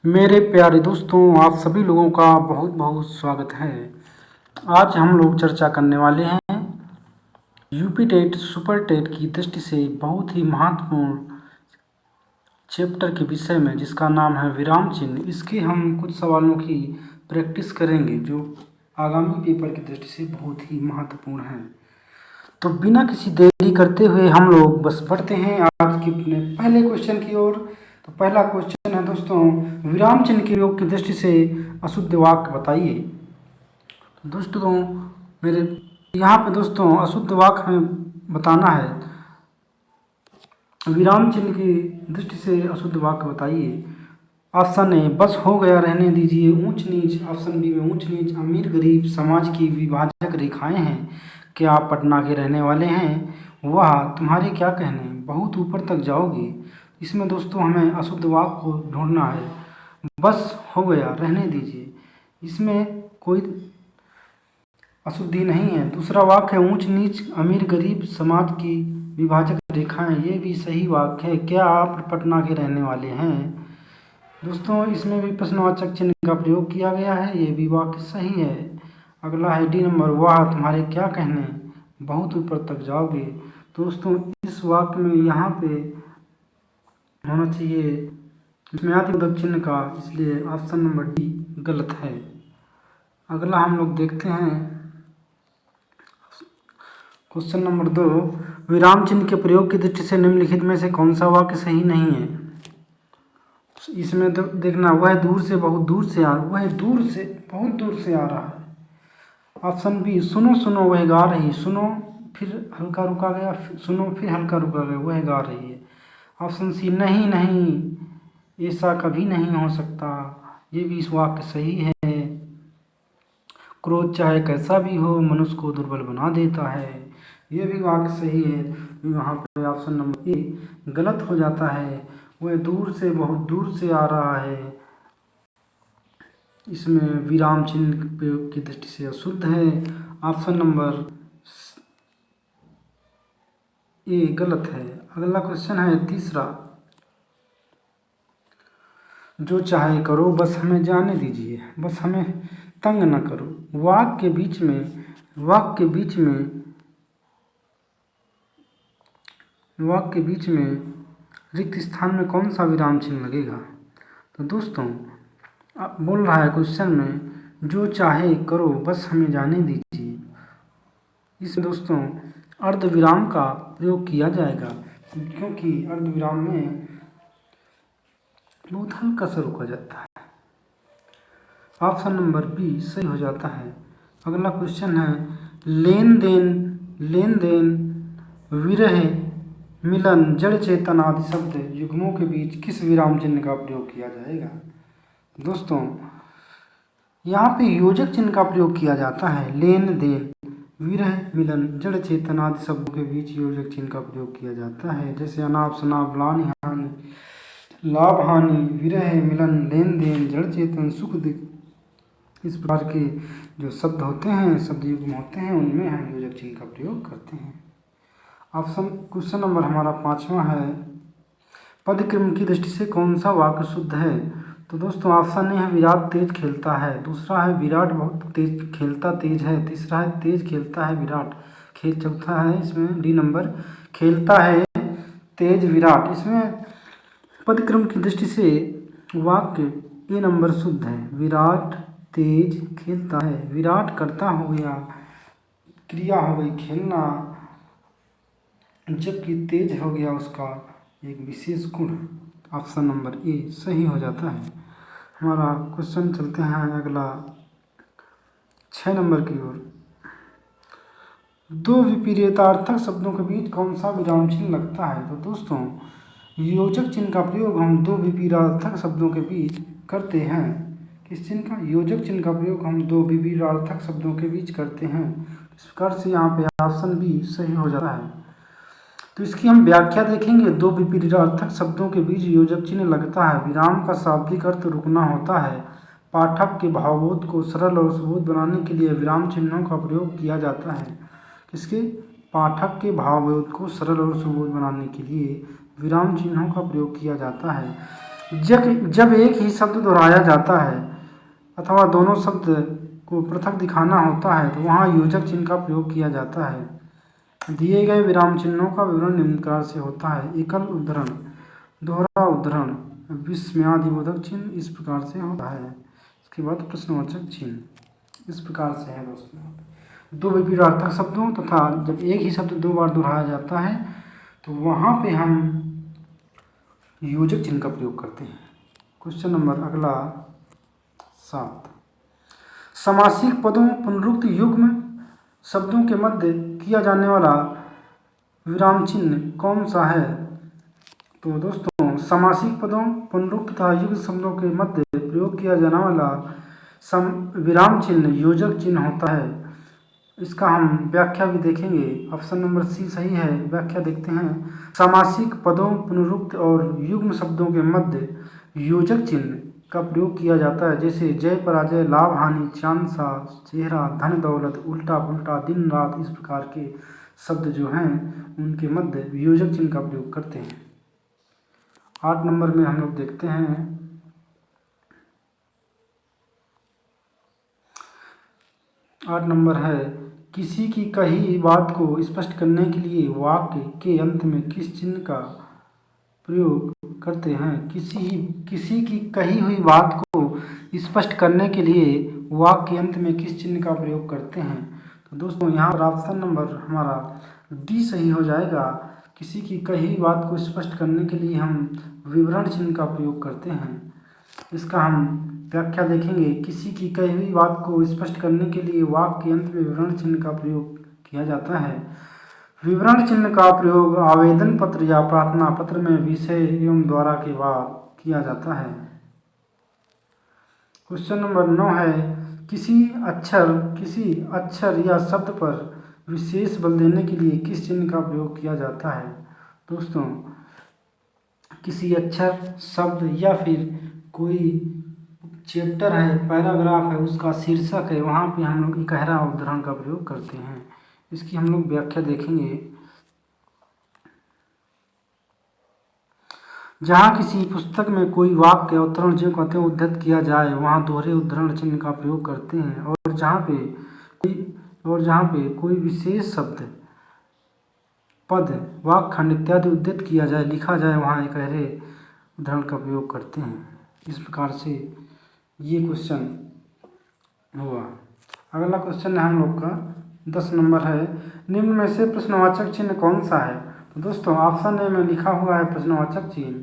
मेरे प्यारे दोस्तों, आप सभी लोगों का बहुत बहुत स्वागत है। आज हम लोग चर्चा करने वाले हैं यूपी टेट सुपर टेट की दृष्टि से बहुत ही महत्वपूर्ण चैप्टर के विषय में, जिसका नाम है विराम चिन्ह। इसके हम कुछ सवालों की प्रैक्टिस करेंगे जो आगामी पेपर की दृष्टि से बहुत ही महत्वपूर्ण है। तो बिना किसी देरी करते हुए हम लोग बस बढ़ते हैं आज के अपने पहले क्वेश्चन की ओर। तो पहला क्वेश्चन है दोस्तों, विराम चिन्ह के प्रयोग की दृष्टि से अशुद्ध वाक्य बताइए। तो दोस्तों मेरे यहाँ पे दोस्तों अशुद्ध वाक्य हमें बताना है। विराम चिन्ह की दृष्टि से अशुद्ध वाक्य बताइए। ऑप्शन ए, बस हो गया रहने दीजिए, ऊंच नीच। ऑप्शन बी में ऊंच नीच अमीर गरीब समाज की विभाजक रेखाएं हैं। क्या आप पटना के रहने वाले हैं? वाह, तुम्हारे क्या कहने, बहुत ऊपर तक जाओगे। इसमें दोस्तों हमें अशुद्ध वाक्य को ढूंढना है। बस हो गया रहने दीजिए, इसमें कोई अशुद्धि नहीं है। दूसरा वाक्य है ऊंच नीच अमीर गरीब समाज की विभाजक रेखाएं, ये भी सही वाक्य है। क्या आप पटना के रहने वाले हैं? दोस्तों इसमें भी प्रश्नवाचक चिन्ह का प्रयोग किया गया है, ये भी वाक्य सही है। अगला है डी नंबर, वाह तुम्हारे क्या कहने, बहुत ऊपर तक जाओगे। दोस्तों इस वाक्य में यहाँ पे होना चाहिए विस्मयादिबोधक चिन्ह का, इसलिए ऑप्शन नंबर डी गलत है। अगला हम लोग देखते हैं क्वेश्चन नंबर 2, विराम चिन्ह के प्रयोग की दृष्टि से निम्नलिखित में से कौन सा वाक्य सही नहीं है। इसमें तो देखना, वह दूर से बहुत दूर से वह दूर से बहुत दूर से आ रहा है। ऑप्शन बी, सुनो सुनो वह गा रही, सुनो फिर हल्का रुका गया, सुनो फिर हल्का रुका गया, वह गा रही है। ऑप्शन सी, नहीं नहीं ऐसा कभी नहीं हो सकता, ये भी इस वाक्य सही है। क्रोध चाहे कैसा भी हो मनुष्य को दुर्बल बना देता है, ये भी वाक्य सही है। यहाँ पे ऑप्शन नंबर ए गलत हो जाता है। वह दूर से बहुत दूर से आ रहा है, इसमें विराम चिन्ह प्रयोग की दृष्टि से अशुद्ध है। ऑप्शन नंबर ए गलत है। अगला क्वेश्चन है तीसरा, जो चाहे करो बस हमें जाने दीजिए, बस हमें तंग न करो। वाक्य के बीच में रिक्त स्थान में कौन सा विराम चिन्ह लगेगा। तो दोस्तों अब बोल रहा है क्वेश्चन में, जो चाहे करो बस हमें जाने दीजिए। इसमें दोस्तों अर्ध विराम का प्रयोग किया जाएगा, क्योंकि अर्ध विराम में बहुत हल्का सा रुका जाता है। ऑप्शन नंबर बी सही हो जाता है। अगला क्वेश्चन है, लेन देन विरह मिलन जड़ चेतन आदि शब्द युग्मों के बीच किस विराम चिन्ह का प्रयोग किया जाएगा। दोस्तों यहाँ पे योजक चिन्ह का प्रयोग किया जाता है। लेन देन विरह मिलन जड़ चेतन आदि शब्दों के बीच योजक चिन्ह का प्रयोग किया जाता है। जैसे अनाप शनाप लानि हानि, लाभ हानि, विरह मिलन, लेन देन, जड़ चेतन, सुख दुख, इस प्रकार के जो शब्द होते हैं, शब्द युग्म होते हैं, उनमें हम योजक चिन्ह का प्रयोग करते हैं। ऑप्शन क्वेश्चन नंबर हमारा 5वां है, पदक्रम की दृष्टि से कौन सा वाक्य शुद्ध है। तो दोस्तों ऑप्शन ए है विराट तेज खेलता है, दूसरा है विराट बहुत तेज खेलता तेज है, तीसरा है तेज खेलता है विराट खेल, चौथा है इसमें डी नंबर खेलता है तेज विराट। इसमें पदक्रम की दृष्टि से वाक्य ए नंबर शुद्ध है। विराट तेज खेलता है, विराट कर्ता हो गया, क्रिया हो गई खेलना, जबकि तेज हो गया उसका एक विशेष गुण। ऑप्शन नंबर ए सही हो जाता है। हमारा क्वेश्चन चलते हैं अगला 6 नंबर की ओर, दो विपरीतार्थक शब्दों के बीच कौन सा विराम चिन्ह लगता है। तो दोस्तों योजक चिन्ह का प्रयोग हम दो विपरीतार्थक शब्दों के बीच करते हैं। किस चिन्ह का? योजक चिन्ह का प्रयोग हम दो विपरीतार्थक शब्दों के बीच करते हैं। इस प्रकार से यहाँ पे ऑप्शन बी सही हो जाता है। तो इसकी हम व्याख्या देखेंगे। दो विपरीतार्थक शब्दों के बीच योजक चिन्ह लगता है। विराम का शाब्दिक अर्थ रुकना होता है। पाठक के भावबोध को सरल और सुबोध बनाने के लिए विराम चिन्हों का प्रयोग किया जाता है। किसके? पाठक के भावबोध को सरल और सुबोध बनाने के लिए विराम चिन्हों का प्रयोग किया जाता है। जब एक ही शब्द दोहराया जाता है अथवा दोनों शब्द को पृथक दिखाना होता है तो वहाँ योजक चिन्ह का प्रयोग किया जाता है। दिए गए विराम चिन्हों का विवरण निम्न प्रकार से होता है। एकल उद्धरण, दोहरा उद्धरण, विस्मयादिबोधक चिन्ह इस प्रकार से होता है। इसके बाद प्रश्नवाचक चिन्ह इस प्रकार से है दोस्तों। दो विपरीतार्थक शब्दों तथा जब एक ही शब्द दो बार दोहराया जाता है तो वहाँ पे हम योजक चिन्ह का प्रयोग करते हैं। क्वेश्चन नंबर अगला 7, समासिक पदों पुनरुक्त युग्म शब्दों के मध्य किया जाने वाला विराम चिन्ह कौन सा है? तो दोस्तों समासिक पदों पुनरुक्त तथा युग्म शब्दों के मध्य प्रयोग किया जाने वाला विराम चिन्ह योजक चिन्ह होता है। इसका हम व्याख्या भी देखेंगे। ऑप्शन नंबर सी सही है। व्याख्या देखते हैं। समासिक पदों पुनरुक्त और युग्म शब्दों के मध्य योजक चिन्ह का प्रयोग किया जाता है, जैसे जय पराजय, लाभ हानि, चांद सा चेहरा, धन दौलत, उल्टा पुल्टा, दिन रात। इस प्रकार के शब्द जो हैं उनके मध्य योजक चिन्ह का प्रयोग करते हैं। 8 नंबर में हम लोग देखते हैं 8 नंबर है, किसी की कही बात को स्पष्ट करने के लिए वाक्य के अंत में किस चिन्ह का प्रयोग करते हैं? किसी की कही हुई बात को स्पष्ट करने के लिए वाक्य के अंत में किस चिन्ह का प्रयोग करते हैं? तो दोस्तों यहाँ पर ऑप्शन नंबर हमारा डी सही हो जाएगा। किसी की कही हुई बात को स्पष्ट करने के लिए हम विवरण चिन्ह का प्रयोग करते हैं। इसका हम व्याख्या देखेंगे। किसी की कही हुई बात को स्पष्ट करने के लिए वाक्य के अंत में विवरण चिन्ह का प्रयोग किया जाता है। विवरण चिन्ह का प्रयोग आवेदन पत्र या प्रार्थना पत्र में विषय एवं द्वारा के बाद किया जाता है। क्वेश्चन नंबर 9 है, किसी अक्षर या शब्द पर विशेष बल देने के लिए किस चिन्ह का प्रयोग किया जाता है? दोस्तों किसी अक्षर, शब्द या फिर कोई चैप्टर है, पैराग्राफ है, उसका शीर्षक है, वहाँ पे हम लोग इकहरा उद्धरण का प्रयोग करते हैं। इसकी हम लोग व्याख्या देखेंगे। जहाँ किसी पुस्तक में कोई वाक्य अवतरण जो कहते हैं उद्धृत किया जाए वहाँ दोहरे उद्धरण चिन्ह का प्रयोग करते हैं। और जहाँ पे कोई विशेष शब्द, पद, वाक्य खंड इत्यादि उद्धृत किया जाए, लिखा जाए, वहाँ इकहरे उद्धरण का प्रयोग करते हैं। इस प्रकार से ये क्वेश्चन हुआ। अगला क्वेश्चन है हम लोग का 10 नंबर है, निम्न में से प्रश्नवाचक चिन्ह कौन सा है? तो दोस्तों ऑप्शन ए में लिखा हुआ है प्रश्नवाचक चिन्ह,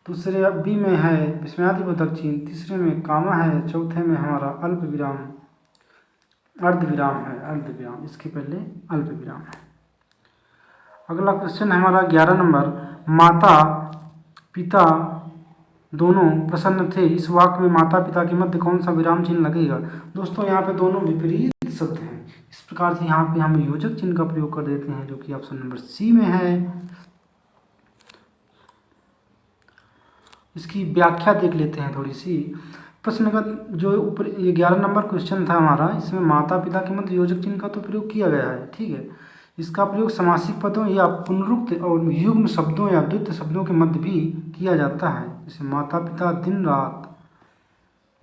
दूसरे बी में है विस्मयादिबोधक चिन्ह, तीसरे में कामा है, चौथे में हमारा अल्प विराम अर्धविराम है, अर्धविराम, इसके पहले अल्प विराम है। अगला क्वेश्चन है हमारा 11 नंबर, माता पिता दोनों प्रसन्न थे, इस वाक्य में माता पिता के मध्य कौन सा विराम चिन्ह लगेगा? दोस्तों यहाँ पे दोनों विपरीत शब्द हैं, इस प्रकार से यहाँ पे हम योजक चिन्ह का प्रयोग कर देते हैं, जो कि ऑप्शन नंबर सी में है। इसकी व्याख्या देख लेते हैं थोड़ी सी। प्रश्न का जो ऊपर ये 11 नंबर क्वेश्चन था हमारा, इसमें माता पिता के मध्य योजक चिन्ह का तो प्रयोग किया गया है, ठीक है। इसका प्रयोग समासिक पदों या पुनरुक्त और युग्म शब्दों या द्वित्व शब्दों के मध्य भी किया जाता है, जैसे माता पिता, दिन रात,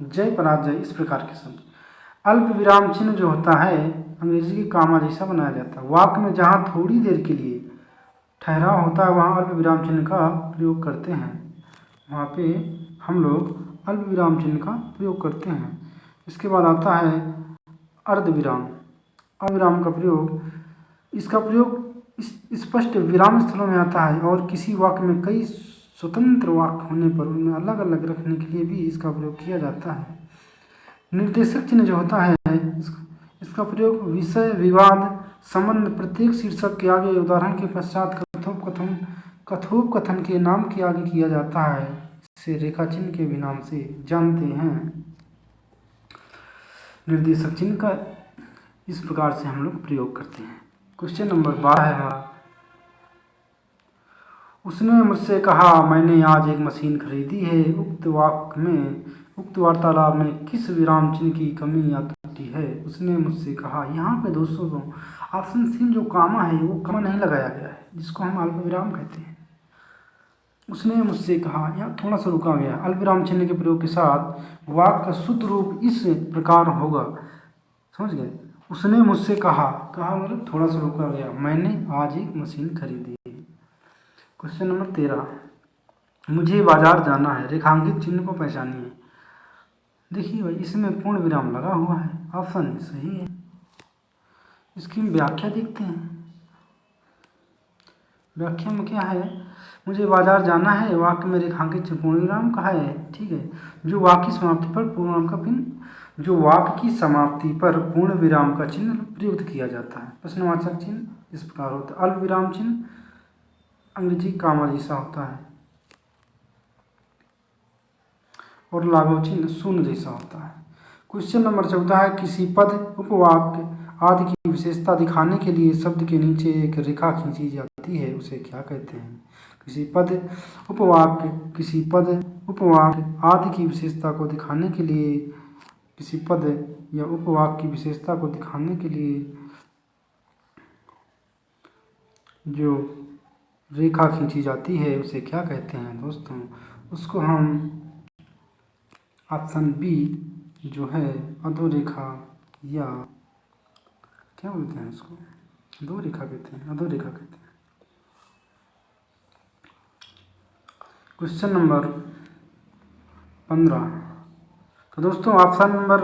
जय पराजय, इस प्रकार के शब्द। अल्प विराम चिन्ह जो होता है अंग्रेजी के कामा जैसा बनाया जाता है। वाक्य में जहाँ थोड़ी देर के लिए ठहराव होता है वहाँ अल्प विराम चिन्ह का प्रयोग करते हैं, वहाँ पे हम लोग अल्प विराम चिन्ह का प्रयोग करते हैं। इसके बाद आता है अर्धविराम। अर्धविराम का प्रयोग, इसका प्रयोग स्पष्ट विराम स्थलों में आता है और किसी वाक्य में कई स्वतंत्र वाक्य होने पर उनमें अलग अलग रखने के लिए भी इसका प्रयोग किया जाता है। निर्देशक चिन्ह जो होता है इसका प्रयोग विषय, विवाद, संबंध, प्रत्येक शीर्षक के आगे, उदाहरण के पश्चात, कथोपकथन के नाम के आगे किया जाता है। इसे रेखा चिन्ह के भी नाम से जानते हैं। निर्देशक चिन्ह का इस प्रकार से हम लोग प्रयोग करते हैं। क्वेश्चन नंबर 12 है हमारा, उसने मुझसे कहा मैंने आज एक मशीन खरीदी है। उक्त वार्तालाप में किस विराम चिन्ह की कमी या त्रुटि है? उसने मुझसे कहा। यहाँ पे दोस्तों ऑप्शन सी जो कामा है वो कामा नहीं लगाया गया है, जिसको हम अल्प विराम कहते हैं। उसने मुझसे कहा, यहाँ थोड़ा सा रुका गया। अल्पविराम चिन्ह के प्रयोग के साथ वाक्य का शुद्ध रूप इस प्रकार होगा, समझ गए। उसने मुझसे कहा, कहा मतलब थोड़ा सा रुका गया, मैंने आज एक मशीन खरीदी। क्वेश्चन नंबर 13, मुझे बाजार जाना है, रेखांकित चिन्ह को पहचानिए। देखिए भाई, इसमें पूर्ण विराम लगा हुआ है, ऑप्शन सही है। इसकी व्याख्या देखते हैं। व्याख्या में क्या है, मुझे बाजार जाना है, वाक्य में रेखांकित पूर्ण विराम कहा है, ठीक है। जो वाक्य की समाप्ति पर पूर्ण विराम का चिन्ह, जो वाक्य की समाप्ति पर पूर्ण विराम का चिन्ह प्रयुक्त किया जाता है। प्रश्नवाचक चिन्ह इस प्रकार होता है। अल्प विराम चिन्ह अंग्रेजी कामा जैसा होता है और लागू चिन्ह शून्य जैसा होता है। क्वेश्चन नंबर 14 है, किसी पद, उपवाक्य आदि की विशेषता दिखाने के लिए शब्द के नीचे एक रेखा खींची जाती है, उसे क्या कहते हैं। किसी पद, उपवाक्य आदि की विशेषता को दिखाने के लिए, किसी पद या उपवाक्य की विशेषता को दिखाने के लिए जो रेखा खींची जाती है उसे क्या कहते हैं दोस्तों। उसको हम ऑप्शन बी जो है अधोरेखा, या क्या बोलते हैं उसको, अधोरेखा कहते हैं, अधोरेखा कहते हैं। क्वेश्चन नंबर 15, तो दोस्तों ऑप्शन नंबर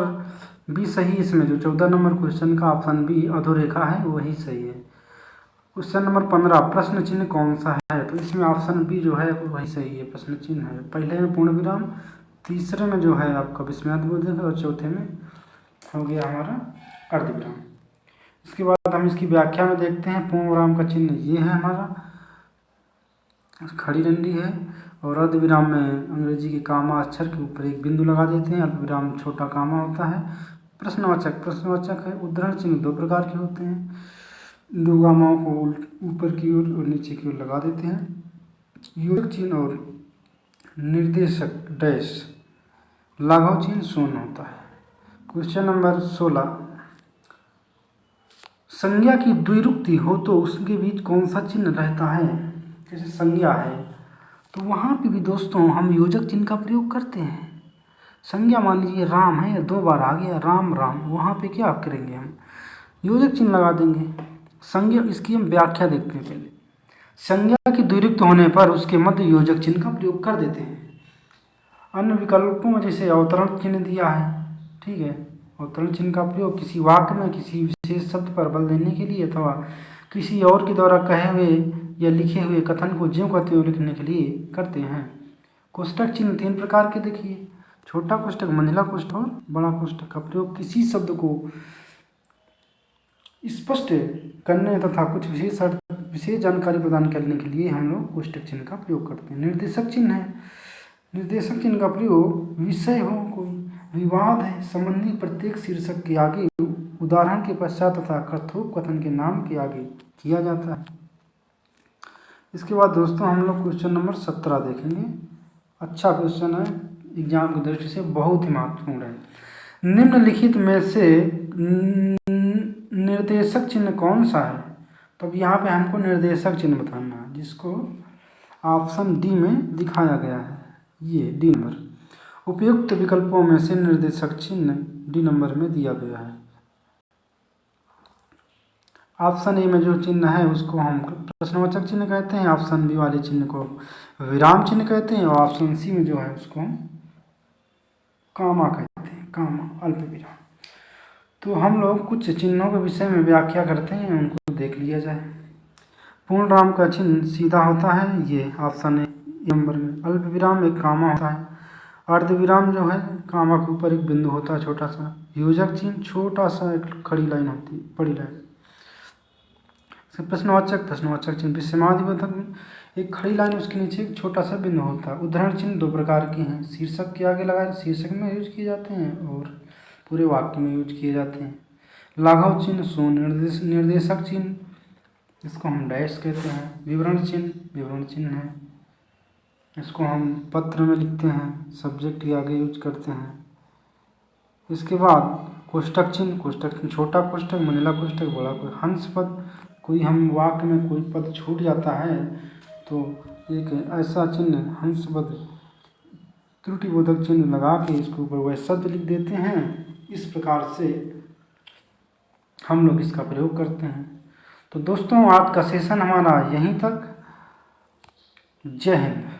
बी सही, इसमें जो 14 नंबर क्वेश्चन का ऑप्शन बी अधोरेखा है वही सही है। क्वेश्चन नंबर 15, प्रश्न चिन्ह कौन सा है, तो इसमें ऑप्शन बी जो है वही सही है, प्रश्न चिन्ह है। पहले में पूर्ण विराम, तीसरे में जो है आपका विस्मयादिबोधक और चौथे में हो गया हमारा अर्धविराम। इसके बाद हम इसकी व्याख्या में देखते हैं। पूर्ण विराम का चिन्ह ये है हमारा, खड़ी डंडी है, और अर्धविराम में अंग्रेजी के कामा अक्षर के ऊपर एक बिंदु लगा देते हैं। अल्पविराम छोटा कामा होता है। प्रश्नवाचक है। उद्धरण चिन्ह दो प्रकार के होते हैं, दो गामाओं को ऊपर की ओर और नीचे की ओर लगा देते हैं। योजक चिन्ह और निर्देशक डैश, लाघव चिन्ह शून्य होता है। क्वेश्चन नंबर 16, संज्ञा की द्विरुक्ति हो तो उसके बीच कौन सा चिन्ह रहता है। जैसे संज्ञा है तो वहाँ पे भी दोस्तों हम योजक चिन्ह का प्रयोग करते हैं। संज्ञा मान लीजिए राम है, 2 बार आ गया राम राम, वहाँ पे क्या करेंगे, हम योजक चिन्ह लगा देंगे। संज्ञा, इसकी हम व्याख्या देखते हैं पहले। संज्ञा की द्विरुक्त होने पर उसके मध्य योजक चिन्ह का प्रयोग कर देते हैं। अन्य विकल्पों में जैसे अवतरण चिन्ह दिया है, ठीक है, अवतरण चिन्ह का प्रयोग किसी वाक्य में किसी विशेष शब्द पर बल देने के लिए अथवा किसी और के द्वारा कहे हुए या लिखे हुए कथन को ज्यों का त्यों लिखने के लिए करते हैं। कोष्ठक चिन्ह 3 प्रकार के देखिए, छोटा कोष्ठक, मंझला कोष्ठक और बड़ा कोष्ठक का प्रयोग किसी शब्द को स्पष्ट करने तथा कुछ विशेष जानकारी प्रदान करने के लिए हम लोग कोष्ठक चिन्ह का प्रयोग करते हैं। निर्देशक चिन्ह है, निर्देशक चिन्ह का प्रयोग विषय हो, कोई विवाद है संबंधी प्रत्येक शीर्षक के आगे, उदाहरण के पश्चात तथा कथोपकथन के नाम के आगे किया जाता है। इसके बाद दोस्तों हम लोग क्वेश्चन नंबर 17 देखेंगे। अच्छा क्वेश्चन है, एग्जाम की दृष्टि से बहुत ही महत्वपूर्ण है। निम्नलिखित में से निर्देशक चिन्ह कौन सा है, तो अब यहाँ पे हमको निर्देशक चिन्ह बताना है, जिसको ऑप्शन डी में दिखाया गया है, ये डी नंबर। उपयुक्त विकल्पों में से निर्देशक चिन्ह डी नंबर में दिया गया है। ऑप्शन ए में जो चिन्ह है उसको हम प्रश्नवाचक चिन्ह कहते हैं, ऑप्शन बी वाले चिन्ह को विराम चिन्ह कहते हैं, और ऑप्शन सी में जो है उसको हम कामा कहते हैं, कामा अल्प विराम। तो हम लोग कुछ चिन्हों के विषय में व्याख्या करते हैं, उनको देख लिया जाए। पूर्ण विराम का चिन्ह सीधा होता है, ये ऑप्शन ए नंबर में। अल्प विराम एक कामा होता है। अर्धविराम जो है कामा के ऊपर एक बिंदु होता है छोटा सा। योजक चिन्ह छोटा सा एक खड़ी लाइन होती है, बड़ी लाइन। प्रश्नवाचक चिन्ह विस्मयादिबोधक एक खड़ी लाइन, उसके नीचे एक छोटा सा बिंदु होता है। उद्धरण चिन्ह 2 प्रकार के हैं, शीर्षक के आगे लगाए, शीर्षक में यूज किए जाते हैं और पूरे वाक्य में यूज किए जाते हैं। लाघव चिन्ह शून्य, निर्देशक चिन्ह इसको हम डैश कहते हैं। विवरण चिन्ह है, इसको हम पत्र में लिखते हैं, सब्जेक्ट के आगे यूज करते हैं। इसके बाद कोष्ठक चिन्ह छोटा कोष्ठक, मंझला कोष्ठक, बड़ा कोष्ठक। हंस पद, कोई हम वाक्य में कोई पद छूट जाता है तो एक ऐसा चिन्ह हंसपद त्रुटिबोधक चिन्ह लगा के इसके ऊपर वह शब्द लिख देते हैं। इस प्रकार से हम लोग इसका प्रयोग करते हैं। तो दोस्तों आज का सेशन हमारा यहीं तक। जय हिंद।